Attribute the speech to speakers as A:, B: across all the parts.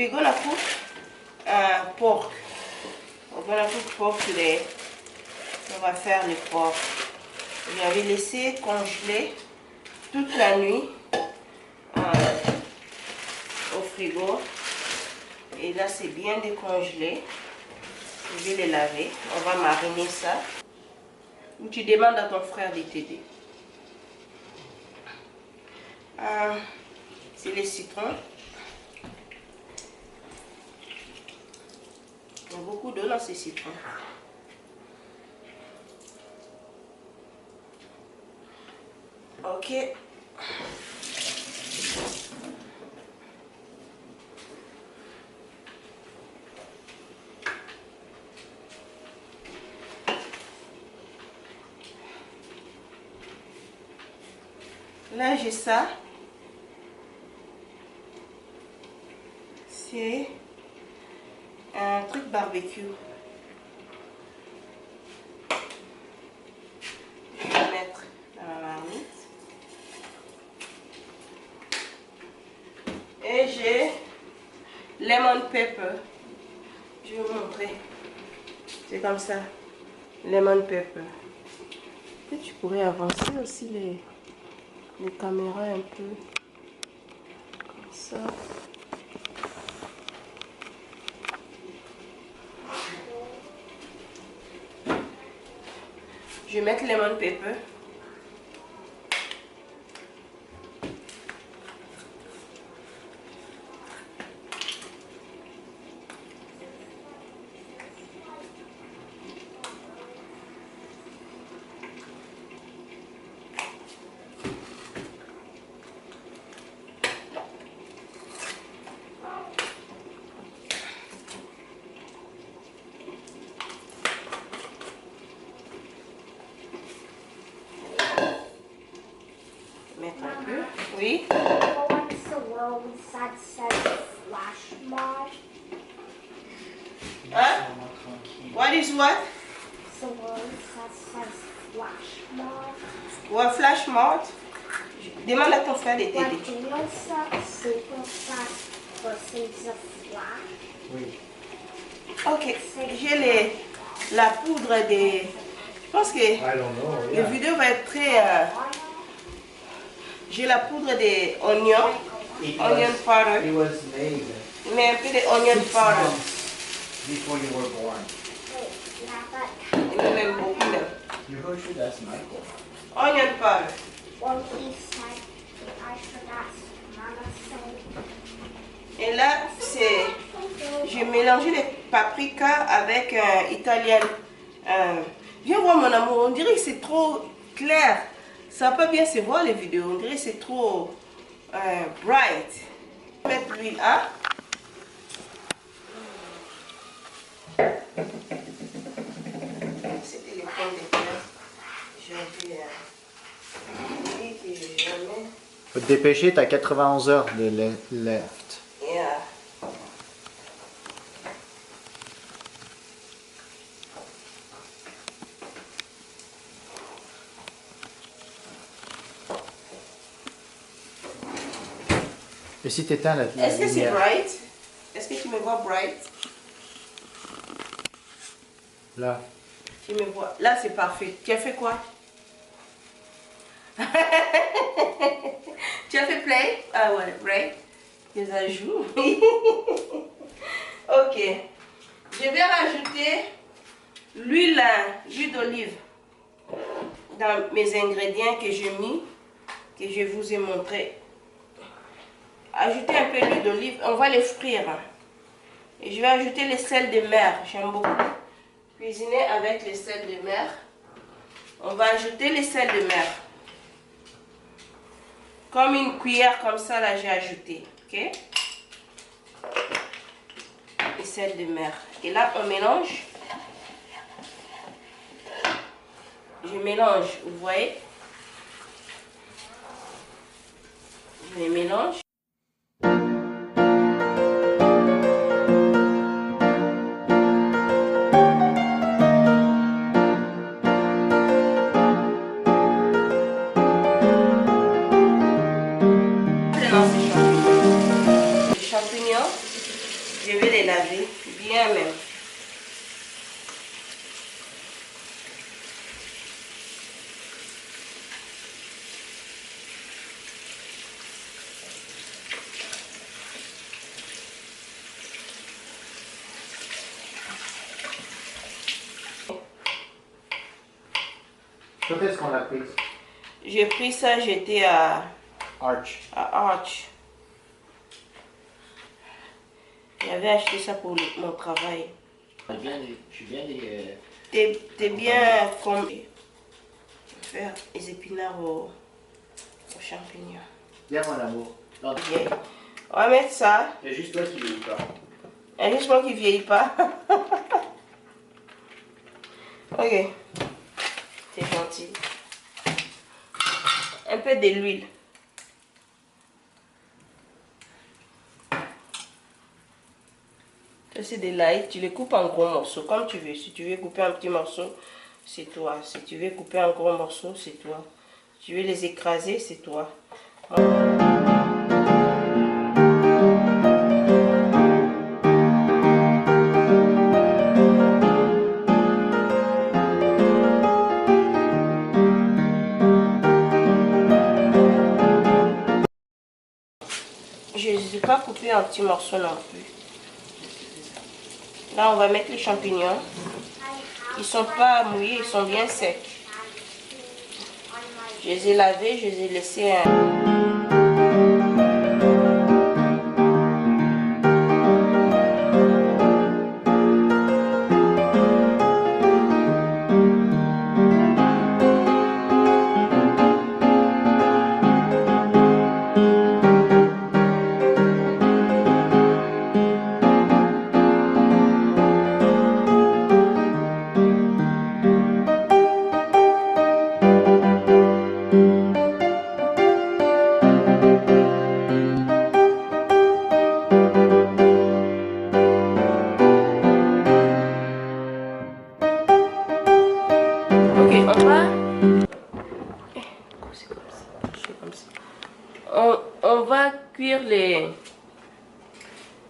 A: we're gonna cook pork. We're gonna cook pork today. On va faire le porc. J'avais laissé congeler toute la nuit au frigo. Et là, c'est bien décongelé. Je vais les laver. On va mariner ça. Ou tu demandes à ton frère de t'aider. C'est les citrons. Il y a beaucoup d'eau dans ces citrons. Ok. Là, j'ai ça. C'est un truc barbecue. Je vais mettre dans la marmite. Et j'ai lemon pepper. Je vais vous montrer. C'est comme ça. Lemon pepper. Peut-être tu pourrais avancer aussi les caméras un peu. Comme ça. Je vais mettre lemon pepper. Mettre un peu. Oui.
B: What's the world that says flash mod?
A: Hein? What is what?
B: The world that says flash mod.
A: What flash mode? Demande à ton frère de t'aider.
B: Like super fast versus a flash.
C: Oui.
A: Ok. J'ai la poudre des... Je pense que
C: I don't know.
A: la
C: Yeah.
A: vidéo va être très... J'ai la poudre des oignons. Onion powder.
C: It was made
A: Mais un peu de onion
C: 6
A: powder.
C: months before you were born.
B: Wait, yeah, but
A: Il me met beaucoup de
C: You heard you, that's Michael.
A: onion powder.
B: when he said, I forgot Mama said.
A: Et là, c'est... J'ai mélangé les paprikas avec italien. Viens voir mon amour, on dirait que c'est trop clair. Ça va pas bien se voir les vidéos, on dirait que c'est trop bright. Mettre l'huile, hein? C'était les pommes de terre. J'avais dit que j'ai jamais...
C: Faut te dépêcher, t'as 91 heures de left.
A: Yeah.
C: Et si t'éteins la
A: Est-ce que c'est
C: lumière?
A: bright? Est-ce que tu me vois bright?
C: Là.
A: Tu me vois. Là, c'est parfait. Tu as fait quoi? Tu as fait play? Ah ouais, break. Les ajouts. Ok. Je vais rajouter l'huile d'olive dans mes ingrédients que j'ai mis, que je vous ai montré. Ajouter un peu d'huile d'olive. On va les frire. Et je vais ajouter le sel de mer. J'aime beaucoup cuisiner avec le sel de mer. On va ajouter le sel de mer. Comme une cuillère comme ça, là, j'ai ajouté. Ok? Le sel de mer. Et là, on mélange. Je mélange, vous voyez? Je les mélange. Les champignons. Je vais les laver bien même.
C: Quand est-ce qu'on l'a prise?
A: J'ai pris ça, j'étais à
C: Arch.
A: Arch. J'avais acheté ça pour mon travail.
C: Je suis bien
A: T'es bien comme faire les épinards aux champignons.
C: Bien mon amour. Non,
A: Bien. On va mettre ça.
C: il y a juste toi qui vieillis pas.
A: Il y a juste moi qui ne vieillit pas. Ok. C'est gentil. Un peu de l'huile. C'est de l'ail. Tu les coupes en gros morceaux comme tu veux. Si tu veux couper un petit morceau, c'est toi. Si tu veux couper un gros morceau, c'est toi. Si tu veux les écraser, c'est toi. Je ne les ai pas coupés en petits morceaux non plus. Là, on va mettre les champignons. Ils ne sont pas mouillés, ils sont bien secs. Je les ai lavés, je les ai laissés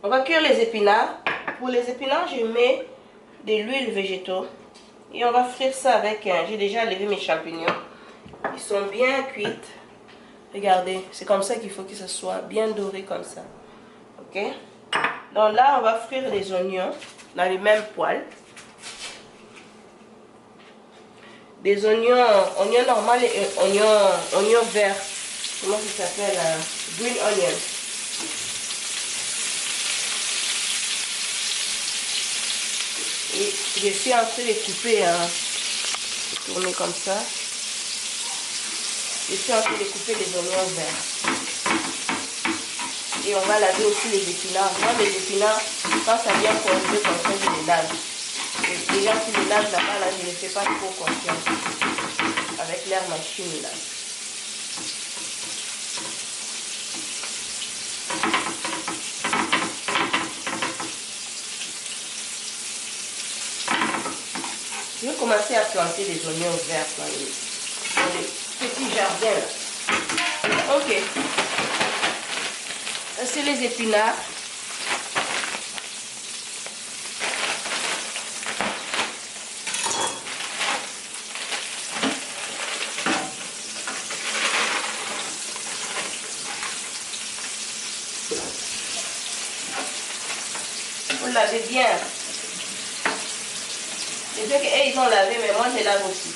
A: on va cuire les épinards. Pour les épinards, je mets de l'huile végétale et on va frire ça avec j'ai déjà levé mes champignons. Ils sont bien cuits. Regardez, c'est comme ça qu'il faut que ça soit bien doré comme ça. Ok? Donc là, on va frire les oignons dans les mêmes poêles. Des oignons normaux et oignons verts. Comment ça s'appelle? Green onion. Et je suis en train de couper, tourner comme ça. Je suis en train de couper les oignons verts. Et on va laver aussi les épinards. Moi, les épinards, quand ça vient congeler comme ça, je les lave. Et déjà, si je les lave là-bas, là, je ne les fais pas trop confiance. Avec l'air machine là. Je vais commencer à planter des oignons verts dans les petits jardins là. Ok. C'est les épinards. Vous lavez bien. Je sais qu'eux ils ont lavé, mais moi je lave aussi.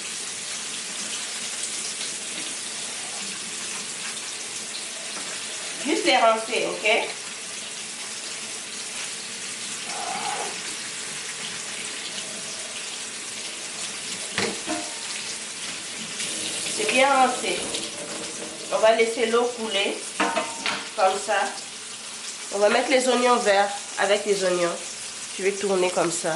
A: Juste les rincer, ok? C'est bien rincé. On va laisser l'eau couler, comme ça. On va mettre les oignons verts avec les oignons. Je vais tourner comme ça.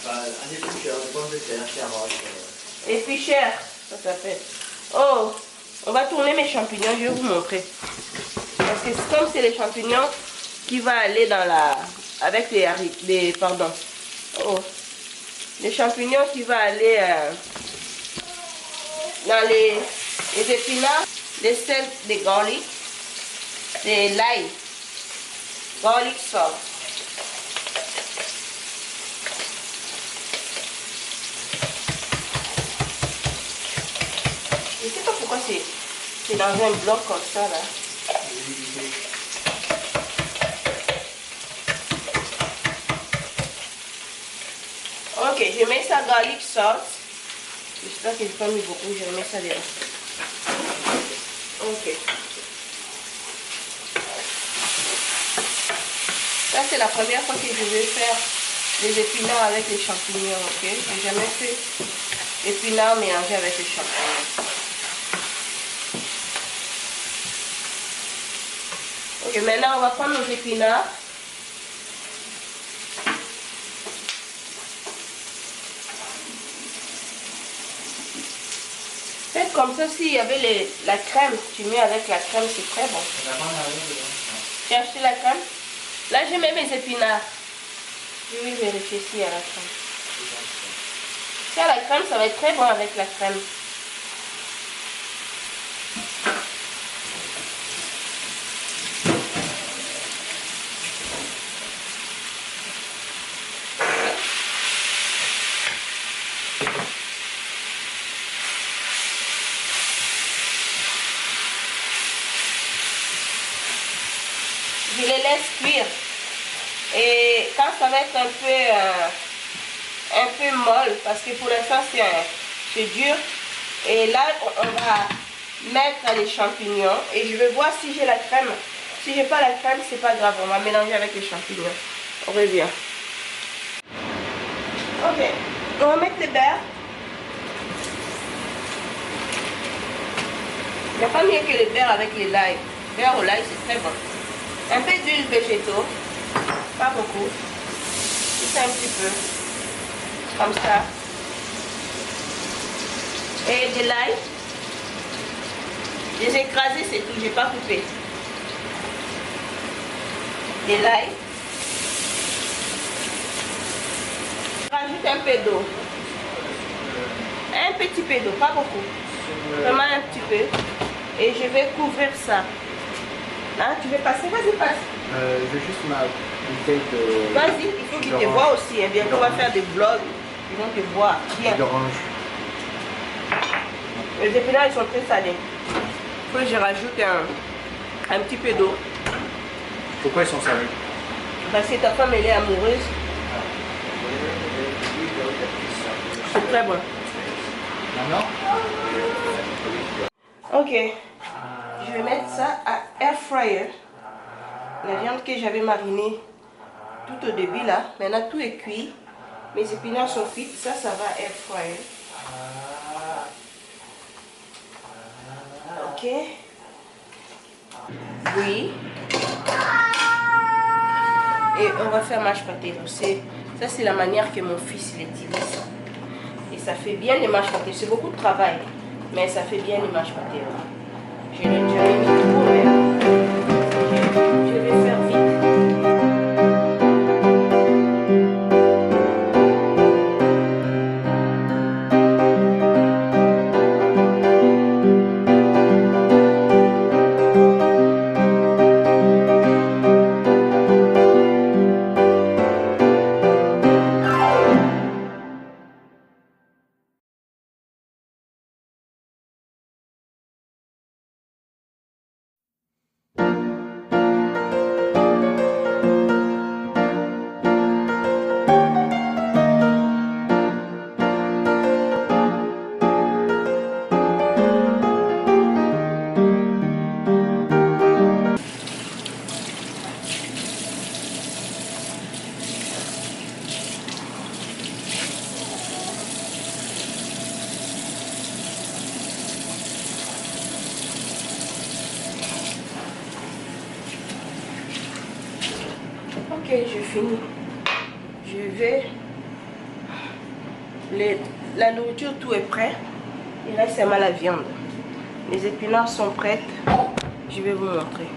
C: Un éplucheur de pommes de terre qui arrache.
A: Éplucheur, ça s'appelle. Oh, on va tourner mes champignons, je vais vous montrer. Parce que comme c'est les champignons qui va aller dans la... avec pardon. Oh, les champignons qui va aller dans les épinards, les sels, des garlic, des l'ail, garlic salt. Je sais pas pourquoi c'est dans un bloc comme ça là. Ok, je mets ça garlic sauce. J'espère que je n'ai pas mis beaucoup, je mets ça dedans. Ok. Ça c'est la première fois que je vais faire des épinards avec les champignons, ok? Je n'ai jamais fait épinards mélangés avec les champignons. Ok, maintenant on va prendre nos épinards. Faites comme ça, s'il y avait la crème, tu mets avec la crème, c'est très bon. J'ai acheté la crème. Là, je mets mes épinards. Je vais vérifier s'il y a la crème. Si y a la crème, ça va être très bon avec la crème. Je les laisse cuire. Et quand ça va être un peu molle, parce que pour l'instant c'est dur, et là on va mettre les champignons et je vais voir si j'ai la crème. Si j'ai pas la crème, c'est pas grave, on va mélanger avec les champignons. On revient. Ok, on va mettre le beurre. Il n'y a pas mieux que le beurre avec les l'ail. Beurre au l'ail, c'est très bon. Un peu d'huile végétaux, pas beaucoup, juste un petit peu, comme ça. Et de l'ail, les écraser, c'est tout, j'ai pas coupé. De l'ail. Rajoute un peu d'eau. Un petit peu d'eau, pas beaucoup. Vraiment un petit peu. Et je vais couvrir ça. Hein, tu veux passer? Vas-y, passe.
C: Je veux juste ma bouteille de...
A: Vas-y, il faut qu'ils te voient aussi. Hein. Bientôt, on va faire des vlogs. Ils vont te voir. Bien.
C: D'orange.
A: Les épinards, ils sont très salés. Il faut que je rajoute un petit peu d'eau.
C: Pourquoi ils sont salés?
A: Parce que ta femme, elle est amoureuse. C'est très bon.
C: Maintenant?
A: Ok. Je vais mettre ça à air fryer. La viande que j'avais marinée tout au début là. Maintenant tout est cuit. Mes épinards sont cuits. Ça va air fryer. Ok. Oui. Et on va faire mashed potato. Ça c'est la manière que mon fils l'utilise. Et ça fait bien les mashed potatoes. C'est beaucoup de travail. Mais ça fait bien les mashed potatoes. Je l'ai déjà mis trop, mais je vais faire vite. Ok, je finis. Je vais... La nourriture, tout est prêt. Il reste seulement la viande. Les épinards sont prêts. Je vais vous montrer.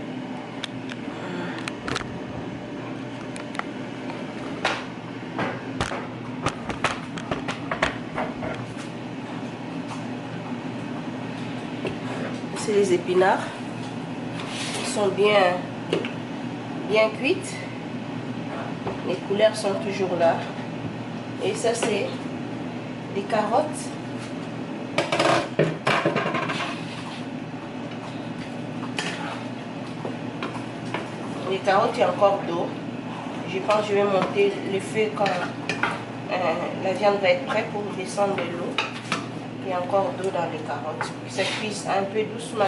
A: C'est les épinards. Ils sont bien cuites. Les couleurs sont toujours là. Et ça, c'est des carottes. Les carottes, il y a encore d'eau. Je pense que je vais monter le feu quand la viande va être prête pour descendre de l'eau. Il y a encore d'eau dans les carottes. Ça cuise un peu doucement.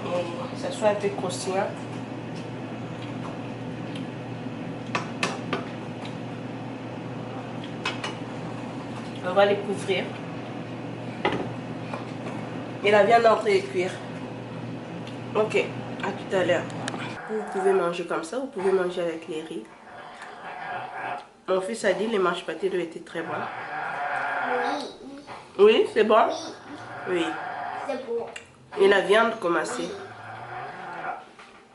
A: Et ça soit un peu croustillant. On va les couvrir. Et la viande est en train de cuire. Ok, à tout à l'heure. Vous pouvez manger comme ça, vous pouvez manger avec les riz. Mon fils a dit les mâches pâtés doivent être très bons. Oui, c'est bon? Oui.
B: C'est bon.
A: Et la viande commencée.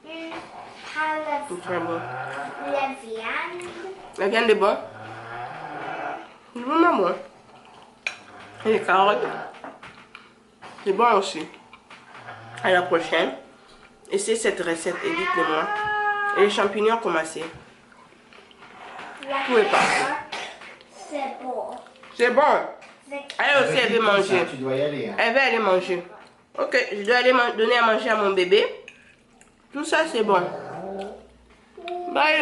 A: C'est très bon. La viande est bonne? C'est vraiment bon. Et les carottes, c'est bon aussi. À la prochaine. Essayez cette recette et dites-le-moi. Et les champignons commencés. Vous pouvez pas.
B: C'est bon.
A: C'est bon. Elle aussi, elle veut manger.
C: Tu dois y aller. Hein.
A: Elle va aller manger. Ok, je dois aller donner à manger à mon bébé. Tout ça, c'est bon. Bye,